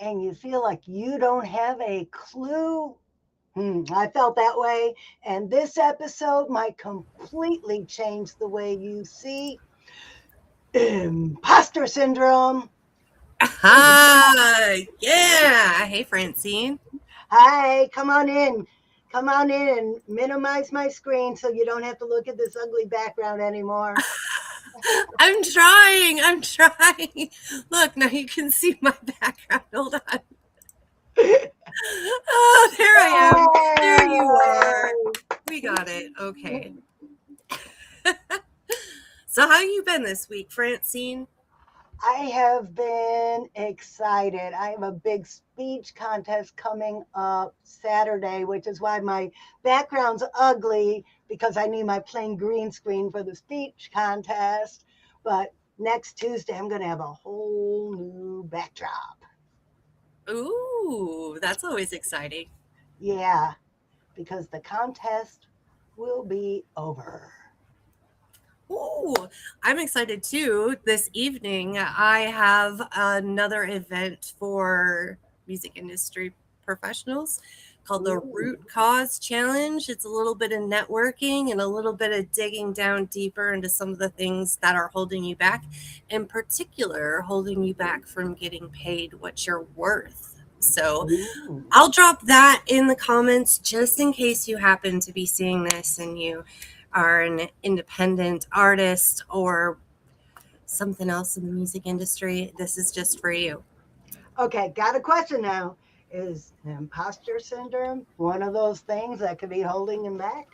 and you feel like you don't have a clue. I felt that way. And this episode might completely change the way you see imposter syndrome. Ah, yeah. Hey, Francine. Hi, come on in. Come on in and minimize my screen so you don't have to look at this ugly background anymore. I'm trying. I'm trying. Look, now you can see my background. Hold on. Oh, there I am. There you are. We got it. Okay. So, how you been this week, Francine? I have been excited. I have a big speech contest coming up Saturday, which is why my background's ugly because I need my plain green screen for the speech contest. But next Tuesday, I'm going to have a whole new backdrop. Ooh, that's always exciting. Yeah, because the contest will be over. Ooh, I'm excited too. This evening, I have another event for music industry professionals called the Ooh. Root Cause Challenge. It's a little bit of networking and a little bit of digging down deeper into some of the things that are holding you back, in particular, holding you back from getting paid what you're worth. So, Ooh. I'll drop that in the comments just in case you happen to be seeing this and you are an independent artist or something else in the music industry. This is just for you. Okay, got a question now. Is imposter syndrome one of those things that could be holding him back?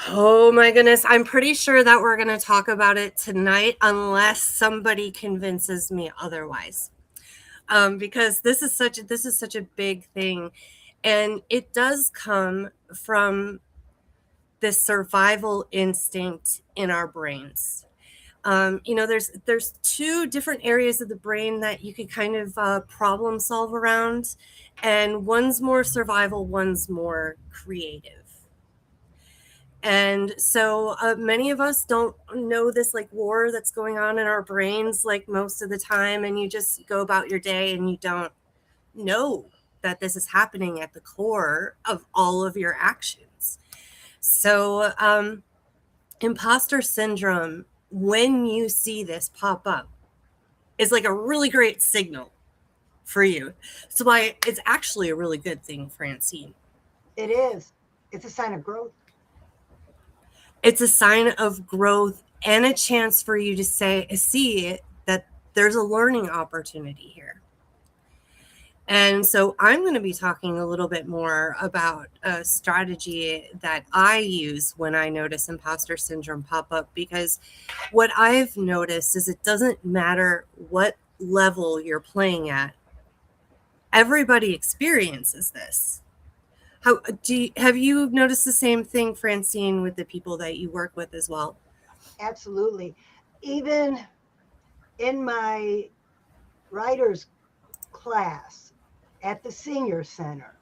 Oh my goodness, I'm pretty sure that we're going to talk about it tonight unless somebody convinces me otherwise. Because this is such a big thing, and it does come from this survival instinct in our brains. There's two different areas of the brain that you could kind of problem solve around, and one's more survival, one's more creative. And so many of us don't know this like war that's going on in our brains like most of the time, and you just go about your day and you don't know that this is happening at the core of all of your actions. So, imposter syndrome, when you see this pop up, is like a really great signal for you. So why it's actually a really good thing, Francine. It is. It's a sign of growth. It's a sign of growth and a chance for you to see that there's a learning opportunity here. And so I'm going to be talking a little bit more about a strategy that I use when I notice imposter syndrome pop up, because what I've noticed is it doesn't matter what level you're playing at, everybody experiences this. Have you noticed the same thing, Francine, with the people that you work with as well? Absolutely. Even in my writer's class at the senior center,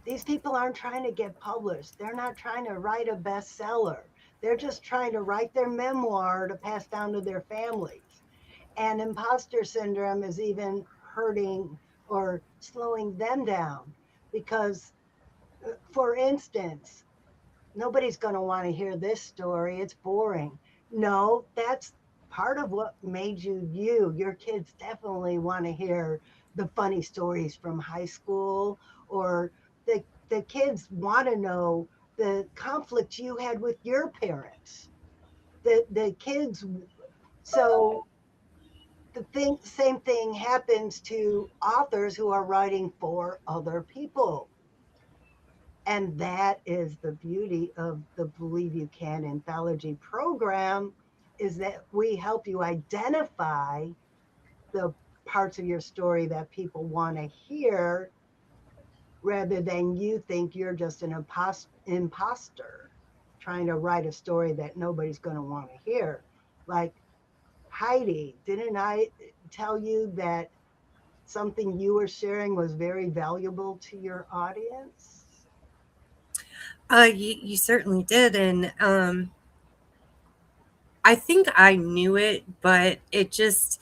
these people aren't trying to get published. They're not trying to write a bestseller. They're just trying to write their memoir to pass down to their families. And imposter syndrome is even hurting or slowing them down because, for instance, nobody's going to want to hear this story. It's boring. No, that's part of what made you you. Your kids definitely want to hear the funny stories from high school, or the kids want to know the conflict you had with your parents. The kids, so same thing happens to authors who are writing for other people. And that is the beauty of the Believe You Can anthology program, is that we help you identify the parts of your story that people want to hear, rather than you think you're just an imposter trying to write a story that nobody's going to want to hear. Like, Heidi, didn't I tell you that something you were sharing was very valuable to your audience? You certainly did, and I think I knew it, but it just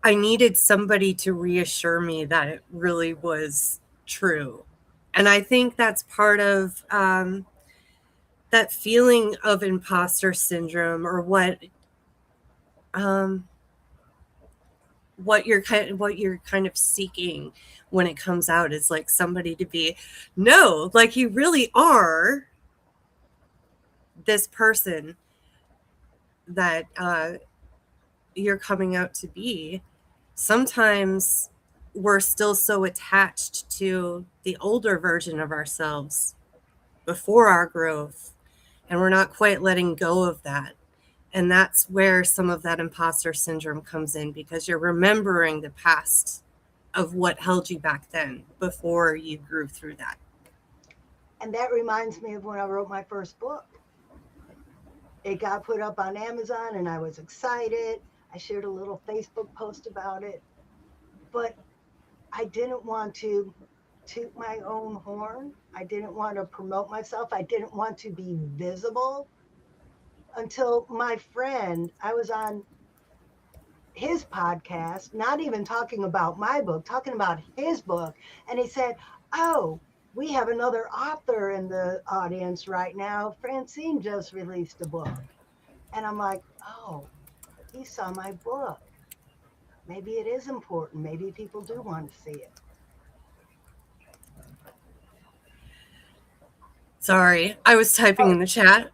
I needed somebody to reassure me that it really was true. And I think that's part of that feeling of imposter syndrome, or um, what you're kind of seeking when it comes out, is like somebody to be, no, like you really are this person that you're coming out to be. Sometimes we're still so attached to the older version of ourselves before our growth, and we're not quite letting go of that. And that's where some of that imposter syndrome comes in, because you're remembering the past of what held you back then before you grew through that. And that reminds me of when I wrote my first book. It got put up on Amazon and I was excited. I shared a little Facebook post about it, but I didn't want to toot my own horn. I didn't want to promote myself. I didn't want to be visible until my friend, I was on his podcast, not even talking about my book, talking about his book. And he said, "Oh, we have another author in the audience right now. Francine just released a book." And I'm like, "Oh, he saw my book. Maybe it is important. Maybe people do want to see it." Sorry, I was typing Oh, in the chat.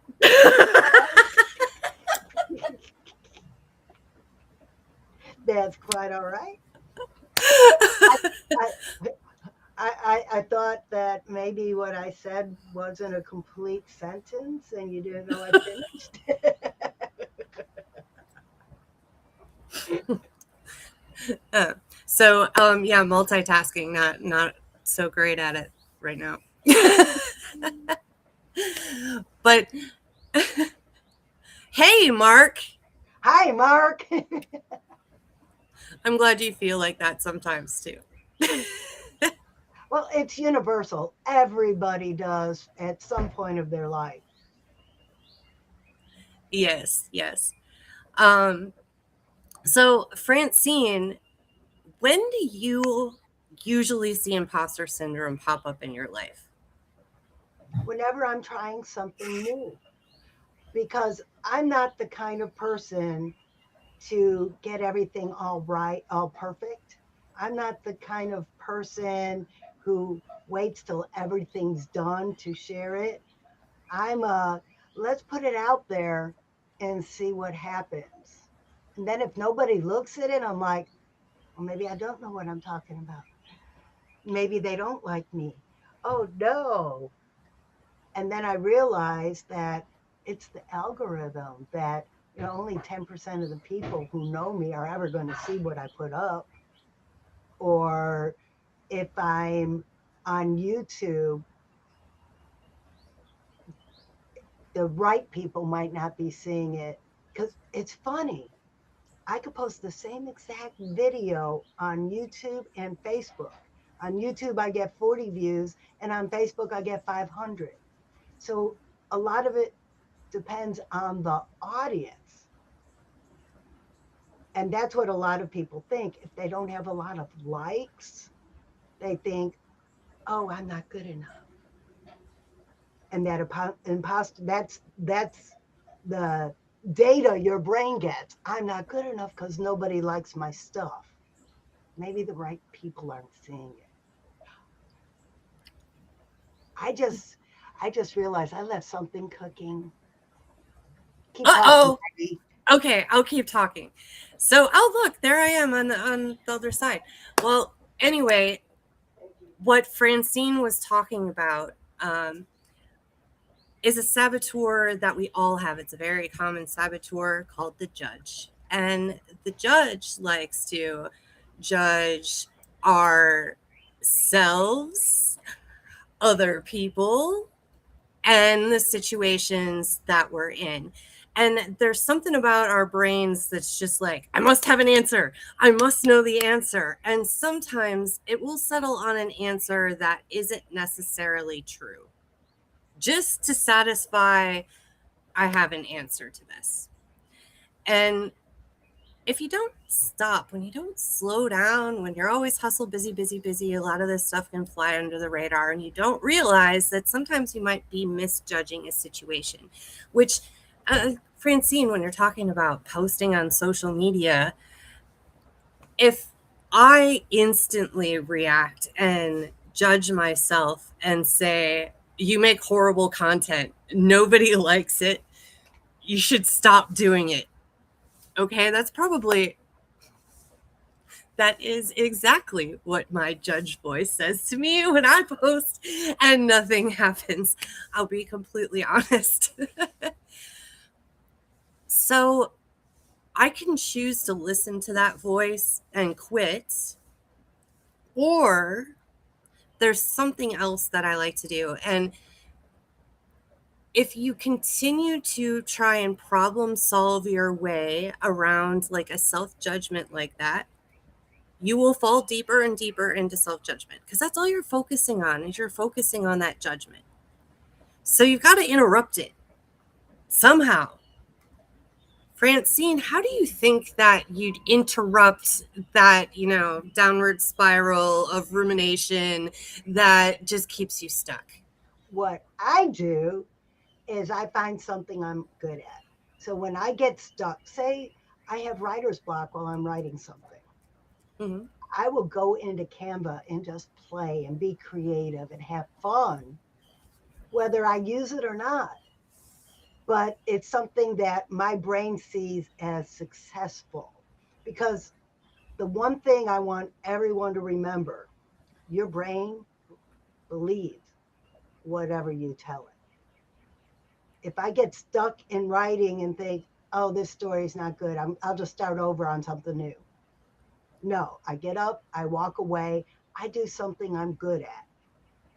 that's quite all right. I, I, I thought that maybe what I said wasn't a complete sentence and you didn't know I finished. Uh, yeah, multitasking, not so great at it right now. But hey, Mark, Hi, Mark. I'm glad you feel like that sometimes too. Well, it's universal. Everybody does at some point of their life. Yes, yes. Um, so Francine, when do you usually see imposter syndrome pop up in your life? Whenever I'm trying something new, because I'm not the kind of person to get everything all right, all perfect. I'm not the kind of person who waits till everything's done to share it. I'm a let's put it out there and see what happens. And then if nobody looks at it, I'm like, well, maybe I don't know what I'm talking about. Maybe they don't like me. Oh no. And then I realized that it's the algorithm that only 10% of the people who know me are ever going to see what I put up. Or if I'm on YouTube, the right people might not be seeing it because it's funny. I could post the same exact video on YouTube and Facebook. On YouTube, I get 40 views, and on Facebook, I get 500. So a lot of it depends on the audience. And that's what a lot of people think. If they don't have a lot of likes, they think, oh, I'm not good enough. And that imposter, that's the data your brain gets. I'm not good enough because nobody likes my stuff. Maybe the right people aren't seeing it. I just I just realized I left something cooking. Keep talking, Uh-oh. baby. Okay, I'll keep talking. So, oh look, there I am on the other side. Well, anyway, what Francine was talking about is a saboteur that we all have. It's a very common saboteur called the judge. And the judge likes to judge ourselves, other people, and the situations that we're in. And there's something about our brains that's just like, I must have an answer. I must know the answer. And sometimes it will settle on an answer that isn't necessarily true, just to satisfy, I have an answer to this. And if you don't stop, when you don't slow down, when you're always hustle, busy, busy, busy, a lot of this stuff can fly under the radar, and you don't realize that sometimes you might be misjudging a situation, which, Francine, when you're talking about posting on social media, if I instantly react and judge myself and say, you make horrible content, nobody likes it, you should stop doing it. Okay, that is exactly what my judge voice says to me when I post and nothing happens. I'll be completely honest. So I can choose to listen to that voice and quit, or there's something else that I like to do. And if you continue to try and problem solve your way around like a self judgment like that, you will fall deeper and deeper into self judgment because that's all you're focusing on is you're focusing on that judgment. So you've got to interrupt it somehow. Francine, how do you think that you'd interrupt that, downward spiral of rumination that just keeps you stuck? What I do is I find something I'm good at. So when I get stuck, say I have writer's block while I'm writing something, Mm-hmm. I will go into Canva and just play and be creative and have fun, whether I use it or not. But it's something that my brain sees as successful. Because the one thing I want everyone to remember, your brain believes whatever you tell it. If I get stuck in writing and think, oh, this story is not good, I'll just start over on something new. No, I get up, I walk away, I do something I'm good at.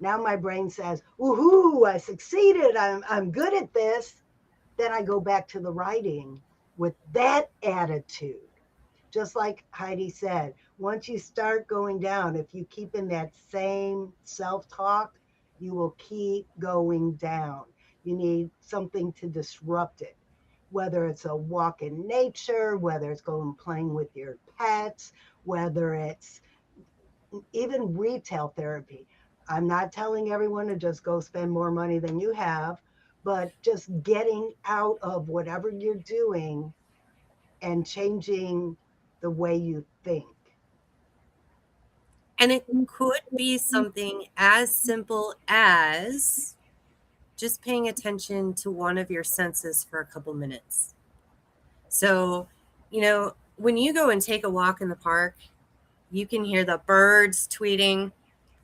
Now my brain says, woohoo, I succeeded, I'm good at this. Then I go back to the writing with that attitude. Just like Heidi said, once you start going down, if you keep in that same self talk, you will keep going down. You need something to disrupt it, whether it's a walk in nature, whether it's going playing with your pets, whether it's even retail therapy. I'm not telling everyone to just go spend more money than you have, but just getting out of whatever you're doing and changing the way you think. And it could be something as simple as just paying attention to one of your senses for a couple minutes. So, when you go and take a walk in the park, you can hear the birds tweeting.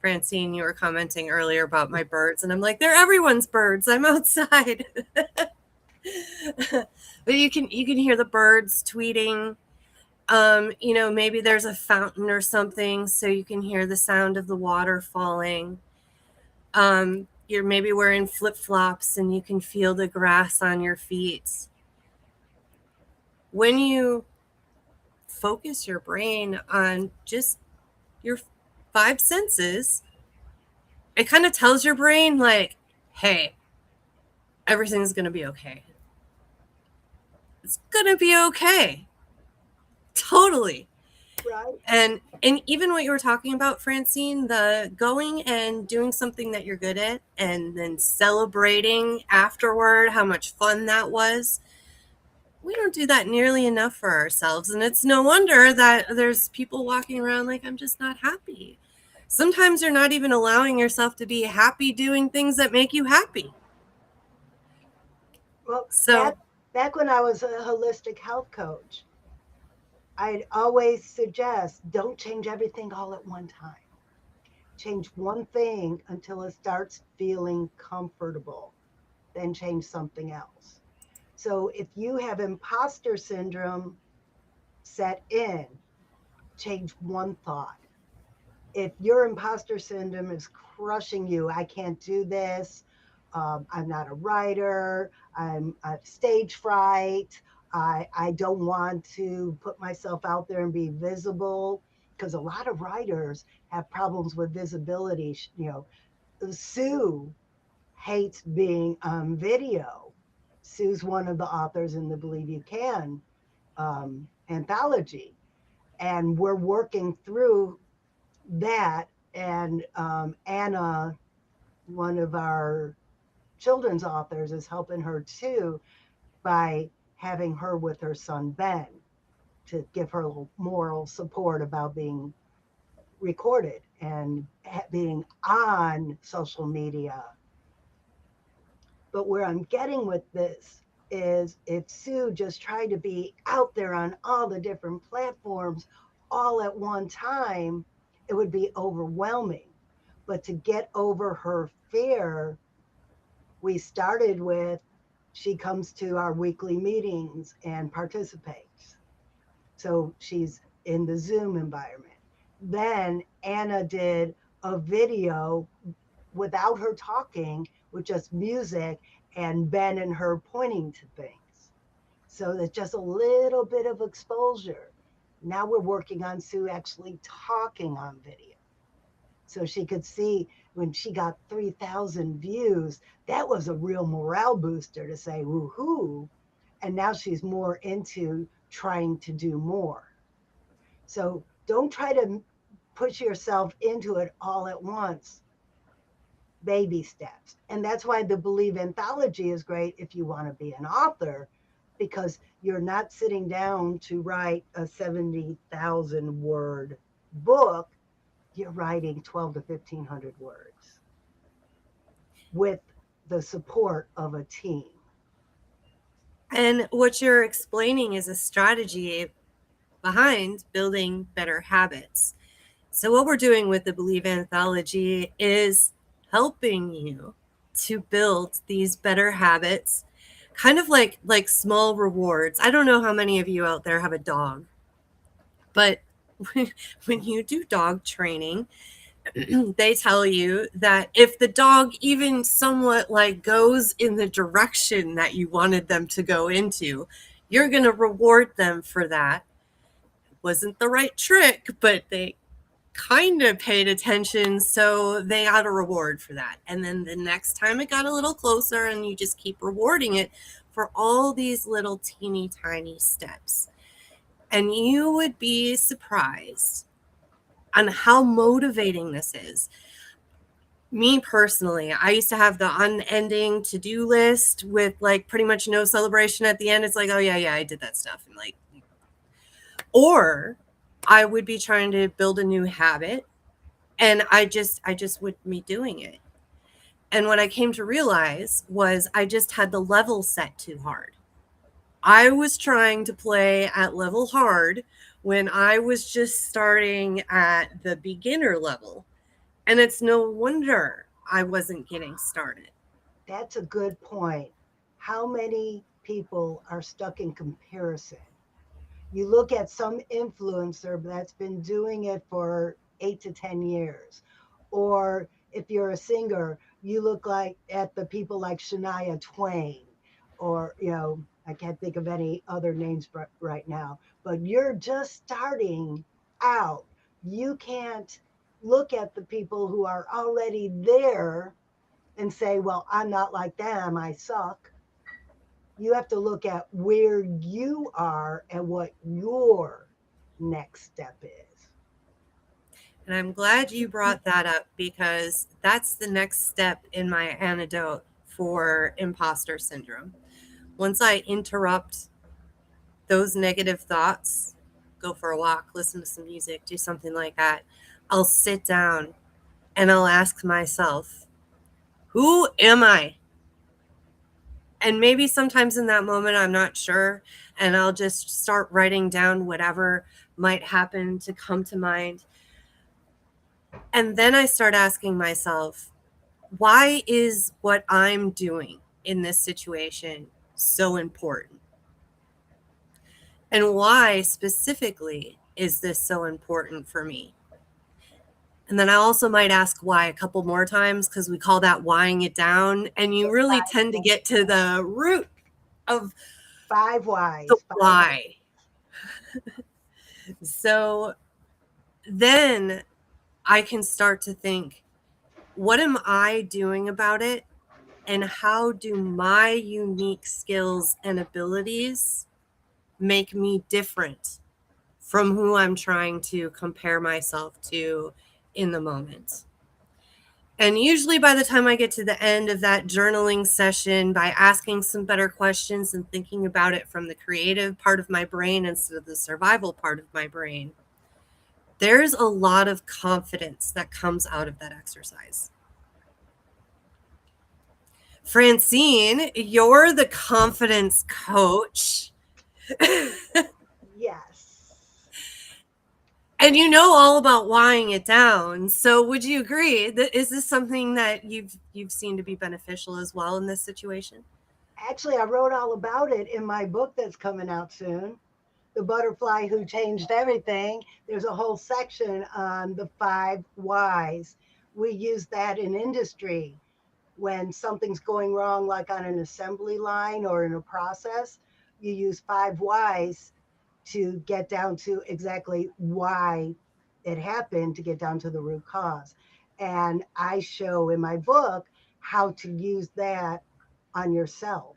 Francine, you were commenting earlier about my birds, and I'm like, they're everyone's birds. I'm outside. But you can hear the birds tweeting. Maybe there's a fountain or something, so you can hear the sound of the water falling. You're maybe wearing flip flops and you can feel the grass on your feet. When you focus your brain on just your five senses, it kind of tells your brain, like, hey, everything's going to be okay. It's going to be okay. Totally. Right? And even what you were talking about, Francine, the going and doing something that you're good at and then celebrating afterward how much fun that was, we don't do that nearly enough for ourselves. And it's no wonder that there's people walking around like, I'm just not happy. Sometimes you're not even allowing yourself to be happy doing things that make you happy. Well, So, back when I was a holistic health coach, I'd always suggest don't change everything all at one time. Change one thing until it starts feeling comfortable, then change something else. So if you have imposter syndrome set in, change one thought. If your imposter syndrome is crushing you, I can't do this. I'm not a writer. I have stage fright. I don't want to put myself out there and be visible because a lot of writers have problems with visibility. Sue hates being on video. Sue's one of the authors in the Believe You Can anthology. And we're working through that. And Anna, one of our children's authors, is helping her too by having her with her son Ben to give her a little moral support about being recorded and being on social media. But where I'm getting with this is if Sue just tried to be out there on all the different platforms all at one time, it would be overwhelming. But to get over her fear, we started with she comes to our weekly meetings and participates. So she's in the Zoom environment. Then Anna did a video without her talking, with just music and Ben and her pointing to things. So there's just a little bit of exposure. Now we're working on Sue actually talking on video. So she could see when she got 3,000 views, that was a real morale booster to say, woohoo. And now she's more into trying to do more. So don't try to push yourself into it all at once. Baby steps. And that's why the Believe anthology is great if you want to be an author, because you're not sitting down to write a 70,000 word book. You're writing 12 to 1,500 words with the support of a team. And what you're explaining is a strategy behind building better habits. So what we're doing with the Believe anthology is helping you to build these better habits, kind of like small rewards. I don't know how many of you out there have a dog, but when you do dog training, they tell you that if the dog even somewhat like goes in the direction that you wanted them to go into, you're going to reward them for that. It wasn't the right trick, but they kind of paid attention, so they got a reward for that. And then the next time it got a little closer, and you just keep rewarding it for all these little teeny tiny steps. And you would be surprised on how motivating this is. Me personally, I used to have the unending to-do list with like pretty much no celebration at the end. It's like, oh yeah, I did that stuff. And like, or I would be trying to build a new habit, and I just wouldn't be doing it. And what I came to realize was I just had the level set too hard. I was trying to play at level hard when I was just starting at the beginner level. And it's no wonder I wasn't getting started. That's a good point. How many people are stuck in comparison? You look at some influencer that's been doing it for 8 to 10 years, or if you're a singer, you look like at the people like Shania Twain, or I can't think of any other names right now, but you're just starting out. You can't look at the people who are already there and say, well, I'm not like them, I suck. You have to look at where you are and what your next step is. And I'm glad you brought that up, because that's the next step in my antidote for imposter syndrome. Once I interrupt those negative thoughts, go for a walk, listen to some music, do something like that, I'll sit down and I'll ask myself, who am I? And maybe sometimes in that moment, I'm not sure. And I'll just start writing down whatever might happen to come to mind. And then I start asking myself, why is what I'm doing in this situation so important? And why specifically is this so important for me? And then I also might ask why a couple more times, because we call that whying it down. And you really tend to get to the root of 5 whys. the why. So then I can start to think, what am I doing about it? And how do my unique skills and abilities make me different from who I'm trying to compare myself to in the moment. And usually by the time I get to the end of that journaling session, by asking some better questions and thinking about it from the creative part of my brain instead of the survival part of my brain, there's a lot of confidence that comes out of that exercise. Francine, you're the confidence coach. Yes. And you know all about whying it down. So would you agree that is this something that you've seen to be beneficial as well in this situation? Actually, I wrote all about it in my book that's coming out soon, The Butterfly Who Changed Everything. There's a whole section on the 5 whys. We use that in industry when something's going wrong, like on an assembly line or in a process. You use 5 whys to get down to exactly why it happened, to get down to the root cause. And I show in my book how to use that on yourself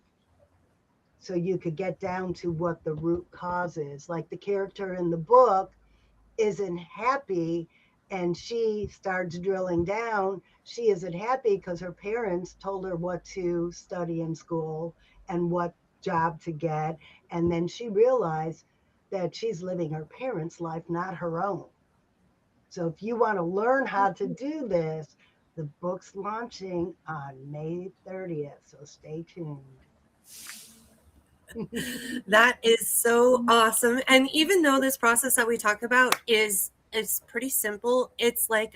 so you could get down to what the root cause is. Like the character in the book isn't happy, and she starts drilling down. She isn't happy because her parents told her what to study in school and what job to get. And then she realized that she's living her parents' life, not her own. So if you want to learn how to do this, the book's launching on May 30th. So stay tuned. That is so awesome. And even though this process that we talk about is pretty simple, it's like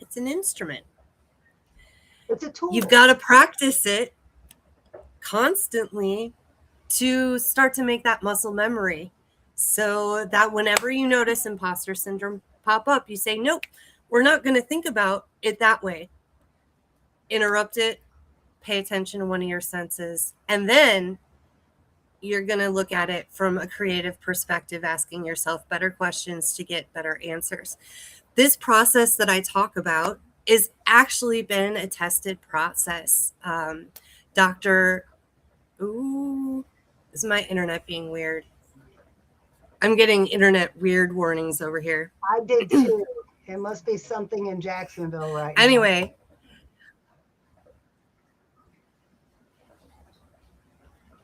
it's an instrument. It's a You've tool. got to practice it constantly to start to make that muscle memory. So that whenever you notice imposter syndrome pop up, you say, nope, we're not going to think about it that way. Interrupt it, pay attention to one of your senses, and then you're going to look at it from a creative perspective, asking yourself better questions to get better answers. This process that I talk about is actually been a tested process. Dr. Ooh, is my internet being weird? I'm getting internet weird warnings over here. I did too. It must be something in Jacksonville right now. Anyway,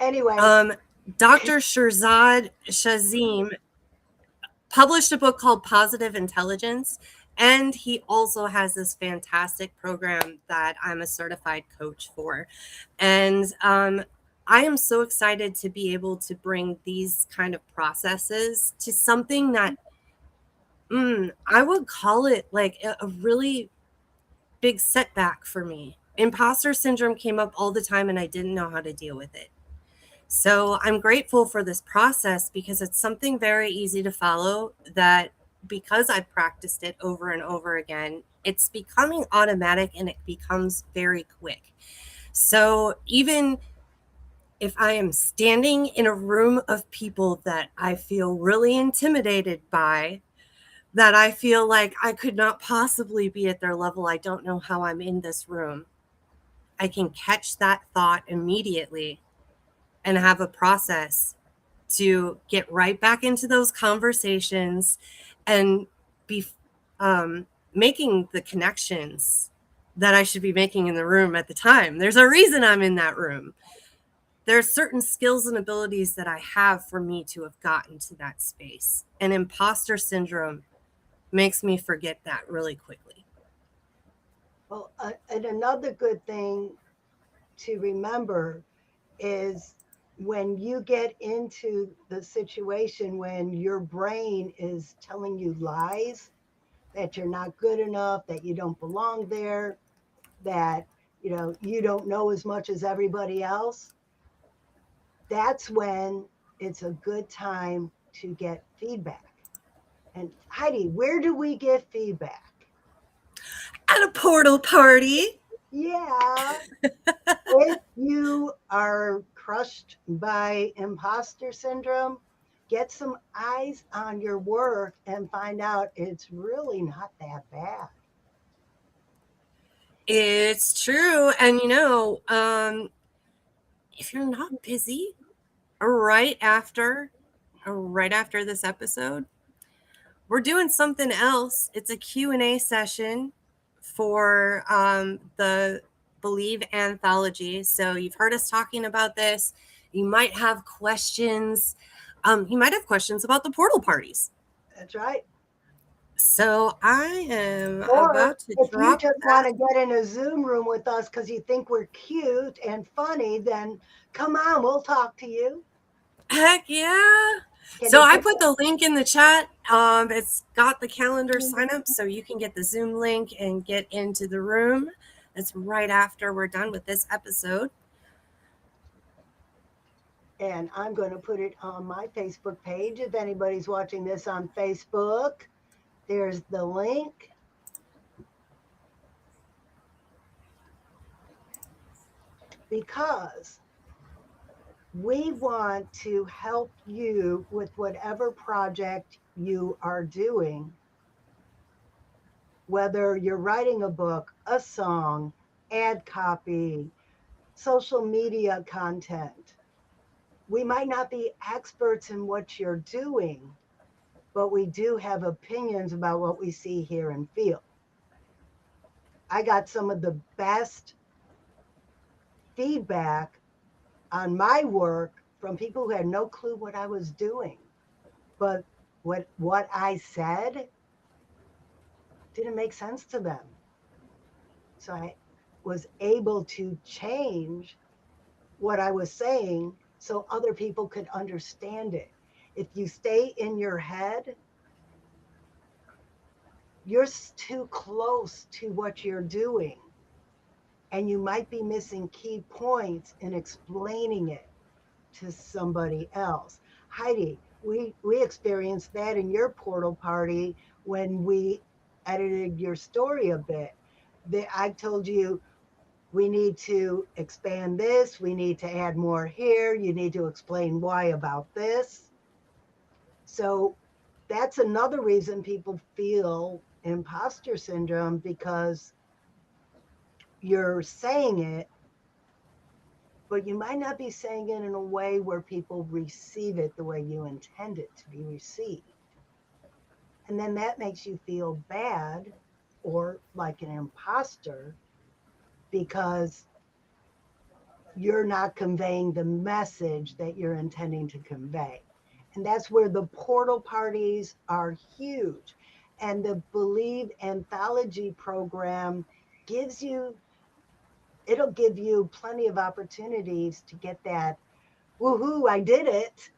Anyway, Dr. Shirzad Shazim published a book called Positive Intelligence, and he also has this fantastic program that I'm a certified coach for. And I am so excited to be able to bring these kind of processes to something that I would call it like a really big setback for me. Imposter syndrome came up all the time and I didn't know how to deal with it. So I'm grateful for this process because it's something very easy to follow that because I've practiced it over and over again, it's becoming automatic and it becomes very quick. So even if I am standing in a room of people that I feel really intimidated by, that I feel like I could not possibly be at their level, I don't know how I'm in this room, I can catch that thought immediately and have a process to get right back into those conversations and be making the connections that I should be making in the room at the time. There's a reason I'm in that room. There are certain skills and abilities that I have for me to have gotten to that space. And imposter syndrome makes me forget that really quickly. well, and another good thing to remember is when you get into the situation when your brain is telling you lies, that you're not good enough, that you don't belong there, that you don't know as much as everybody else, that's when it's a good time to get feedback. And Heidi, where do we get feedback? At a portal party. Yeah. If you are crushed by imposter syndrome, get some eyes on your work and find out it's really not that bad. It's true. And if you're not busy right after this episode, we're doing something else. It's a Q&A session for the Believe anthology. So you've heard us talking about this. You might have questions. You might have questions about the portal parties. That's right. So I am Or about to if you drop just that. want to get in a Zoom room with us because you think we're cute and funny, then come on, we'll talk to you. Heck yeah. Can So you I put put the link in the chat. It's got the calendar sign up, so you can get the Zoom link and get into the room. That's right after we're done with this episode. And I'm going to put it on my Facebook page. If anybody's watching this on Facebook, there's the link. Because we want to help you with whatever project you are doing, whether you're writing a book, a song, ad copy, social media content. We might not be experts in what you're doing, but we do have opinions about what we see, hear, and feel. I got some of the best feedback on my work from people who had no clue what I was doing. But what I said didn't make sense to them. So I was able to change what I was saying so other people could understand it. If you stay in your head, you're too close to what you're doing. And you might be missing key points in explaining it to somebody else. Heidi, we experienced that in your portal party when we edited your story a bit. I told you we need to expand this, we need to add more here, you need to explain why about this. So that's another reason people feel imposter syndrome, because you're saying it, but you might not be saying it in a way where people receive it the way you intend it to be received. And then that makes you feel bad or like an imposter because you're not conveying the message that you're intending to convey. And that's where the portal parties are huge. And the Believe anthology program gives you, it'll give you plenty of opportunities to get that, woohoo, I did it.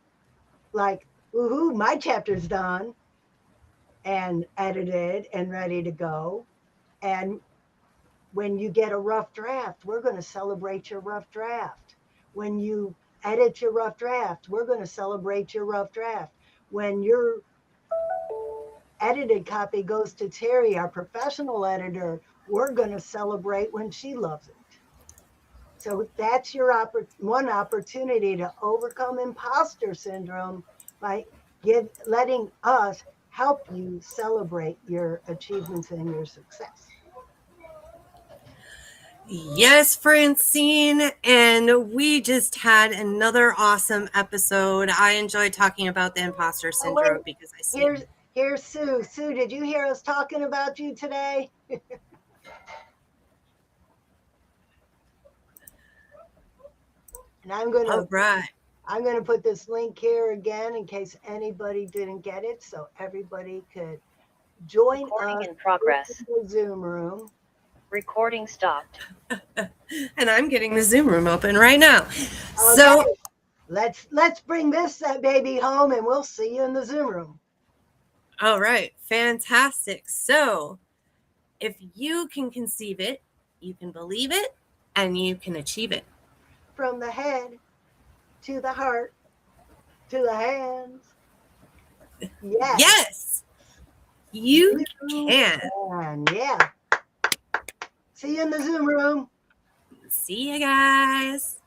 Like, woohoo, my chapter's done and edited and ready to go. And when you get a rough draft, we're going to celebrate your rough draft. When you edit your rough draft, we're going to celebrate your rough draft. When your edited copy goes to Terry, our professional editor, we're going to celebrate when she loves it. So that's your one opportunity to overcome imposter syndrome by letting us help you celebrate your achievements and your success. Yes, Francine. And we just had another awesome episode. I enjoyed talking about the imposter syndrome because I see Here's Sue. Sue, did you hear us talking about you today? And I'm gonna put this link here again in case anybody didn't get it, so everybody could join us in progress. in the Zoom room. Recording stopped. And I'm getting the Zoom room open right now. Okay. So let's bring this baby home, and we'll see you in the Zoom room. All right, fantastic. So if you can conceive it, you can believe it, and you can achieve it. From the head to the heart to the hands. Yes. Yes, you can. Yeah. See you in the Zoom room. See you guys.